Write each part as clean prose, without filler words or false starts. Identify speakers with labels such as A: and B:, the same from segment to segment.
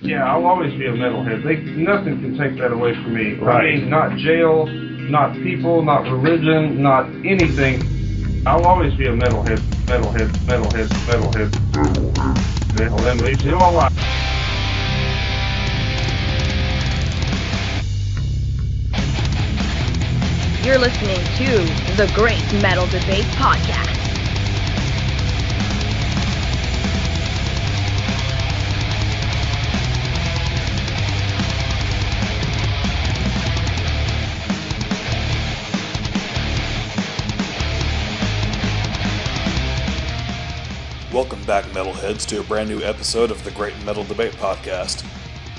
A: Yeah, I'll always be a metalhead. Nothing can take that away from me.
B: Right.
A: I mean, not jail, not people, not religion, not anything. I'll always be a metalhead. Metalhead leaves you all alive.
C: You're listening to the Great Metal Debate Podcast.
B: Welcome back, Metalheads, to a brand new episode of the Great Metal Debate Podcast.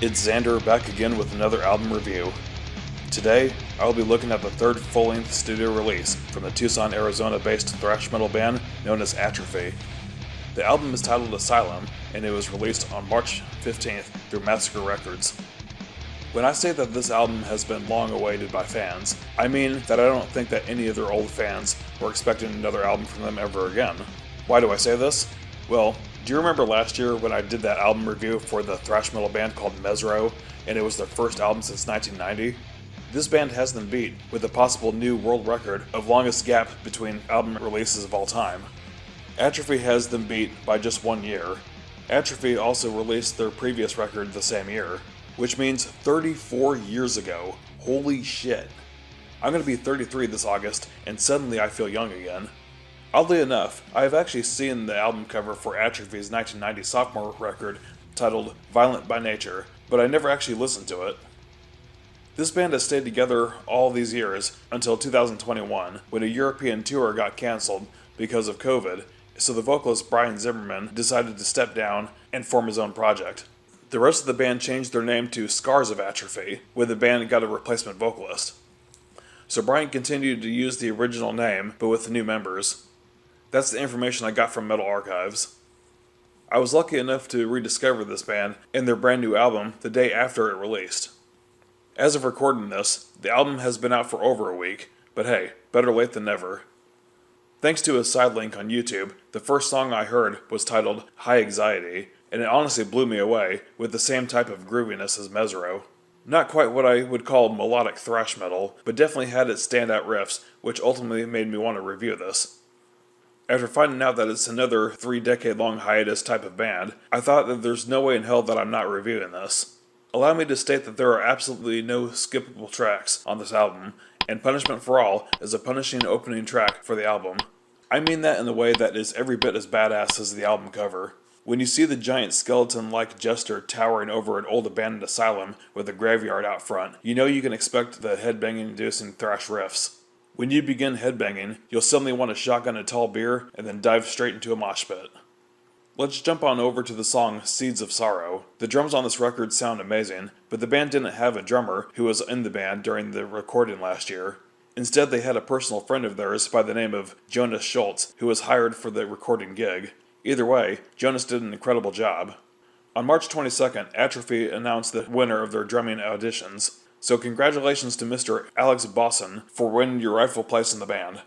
B: It's Xander back again with another album review. Today, I'll be looking at the third full-length studio release from the Tucson, Arizona-based thrash metal band known as Atrophy. The album is titled Asylum, and it was released on March 15th through Massacre Records. When I say that this album has been long awaited by fans, I mean that I don't think that any of their old fans were expecting another album from them ever again. Why do I say this? Well, do you remember last year when I did that album review for the thrash metal band called Mezzrow, and it was their first album since 1990? This band has them beat with a possible new world record of longest gap between album releases of all time. Atrophy has them beat by just 1 year. Atrophy also released their previous record the same year, which means 34 years ago. Holy shit. I'm going to be 33 this August, and suddenly I feel young again. Oddly enough, I have actually seen the album cover for Atrophy's 1990 sophomore record titled Violent by Nature, but I never actually listened to it. This band has stayed together all these years until 2021, when a European tour got cancelled because of COVID, so the vocalist Brian Zimmerman decided to step down and form his own project. The rest of the band changed their name to Scars of Atrophy, when the band got a replacement vocalist. So Brian continued to use the original name, but with the new members. That's the information I got from Metal Archives. I was lucky enough to rediscover this band and their brand new album the day after it released. As of recording this, the album has been out for over a week, but hey, better late than never. Thanks to a side link on YouTube, the first song I heard was titled High Anxiety, and it honestly blew me away with the same type of grooviness as Mezzrow. Not quite what I would call melodic thrash metal, but definitely had its standout riffs, which ultimately made me want to review this. After finding out that it's another 3-decade-long hiatus type of band, I thought that there's no way in hell that I'm not reviewing this. Allow me to state that there are absolutely no skippable tracks on this album, and Punishment for All is a punishing opening track for the album. I mean that in a way that is every bit as badass as the album cover. When you see the giant skeleton-like jester towering over an old abandoned asylum with a graveyard out front, you know you can expect the headbanging-inducing thrash riffs. When you begin headbanging, you'll suddenly want to shotgun a tall beer and then dive straight into a mosh pit. Let's jump on over to the song Seeds of Sorrow. The drums on this record sound amazing, but the band didn't have a drummer who was in the band during the recording last year. Instead, they had a personal friend of theirs by the name of Jonas Schultz, who was hired for the recording gig. Either way, Jonas did an incredible job. On March 22nd, Atrophy announced the winner of their drumming auditions. So congratulations to Mr. Alex Bosson for winning your rightful place in the band.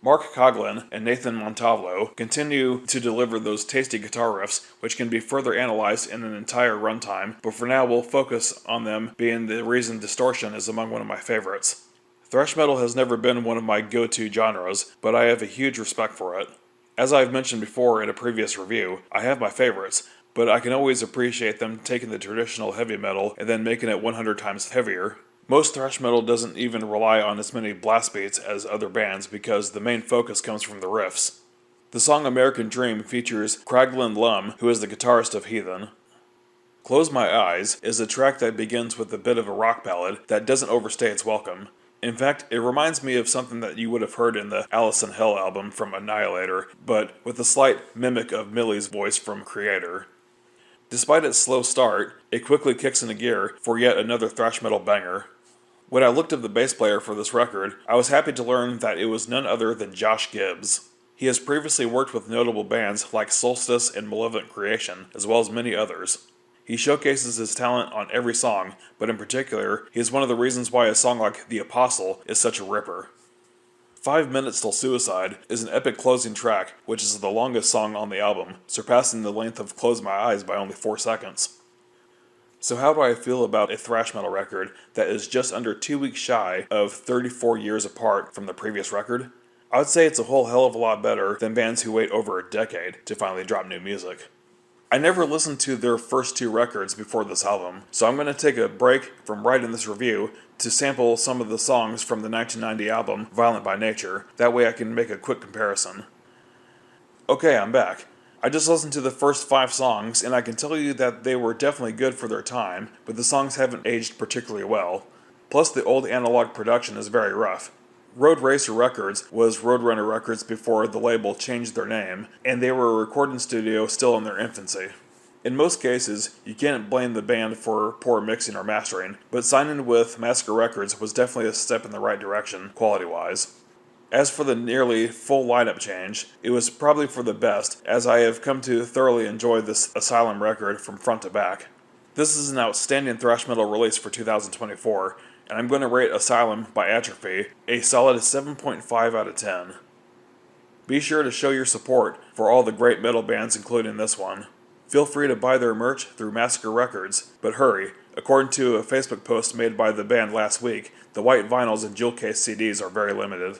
B: Mark Coughlin and Nathan Montavlo continue to deliver those tasty guitar riffs, which can be further analyzed in an entire runtime, but for now we'll focus on them being the reason distortion is among one of my favorites. Thrash metal has never been one of my go-to genres, but I have a huge respect for it. As I've mentioned before in a previous review, I have my favorites, but I can always appreciate them taking the traditional heavy metal and then making it 100 times heavier. Most thrash metal doesn't even rely on as many blast beats as other bands because the main focus comes from the riffs. The song American Dream features Craiglin Lum, who is the guitarist of Heathen. Close My Eyes is a track that begins with a bit of a rock ballad that doesn't overstay its welcome. In fact, it reminds me of something that you would have heard in the Alice in Hell album from Annihilator, but with a slight mimic of Millie's voice from Creator. Despite its slow start, it quickly kicks into gear for yet another thrash metal banger. When I looked up the bass player for this record, I was happy to learn that it was none other than Josh Gibbs. He has previously worked with notable bands like Solstice and Malevolent Creation, as well as many others. He showcases his talent on every song, but in particular, he is one of the reasons why a song like The Apostle is such a ripper. 5 Minutes Till Suicide is an epic closing track, which is the longest song on the album, surpassing the length of Close My Eyes by only 4 seconds. So how do I feel about a thrash metal record that is just under 2 weeks shy of 34 years apart from the previous record? I would say it's a whole hell of a lot better than bands who wait over a decade to finally drop new music. I never listened to their first 2 records before this album, so I'm going to take a break from writing this review to sample some of the songs from the 1990 album Violent by Nature. That way I can make a quick comparison. Okay, I'm back. I just listened to the first 5 songs, and I can tell you that they were definitely good for their time, but the songs haven't aged particularly well. Plus, the old analog production is very rough. Road Racer Records was Roadrunner Records before the label changed their name, and they were a recording studio still in their infancy. In most cases, you can't blame the band for poor mixing or mastering, but signing with Massacre Records was definitely a step in the right direction, quality-wise. As for the nearly full lineup change, it was probably for the best, as I have come to thoroughly enjoy this Asylum record from front to back. This is an outstanding thrash metal release for 2024, and I'm going to rate Asylum by Atrophy a solid 7.5 out of 10. Be sure to show your support for all the great metal bands including this one. Feel free to buy their merch through Massacre Records, but hurry, according to a Facebook post made by the band last week, the white vinyls and jewel case CDs are very limited.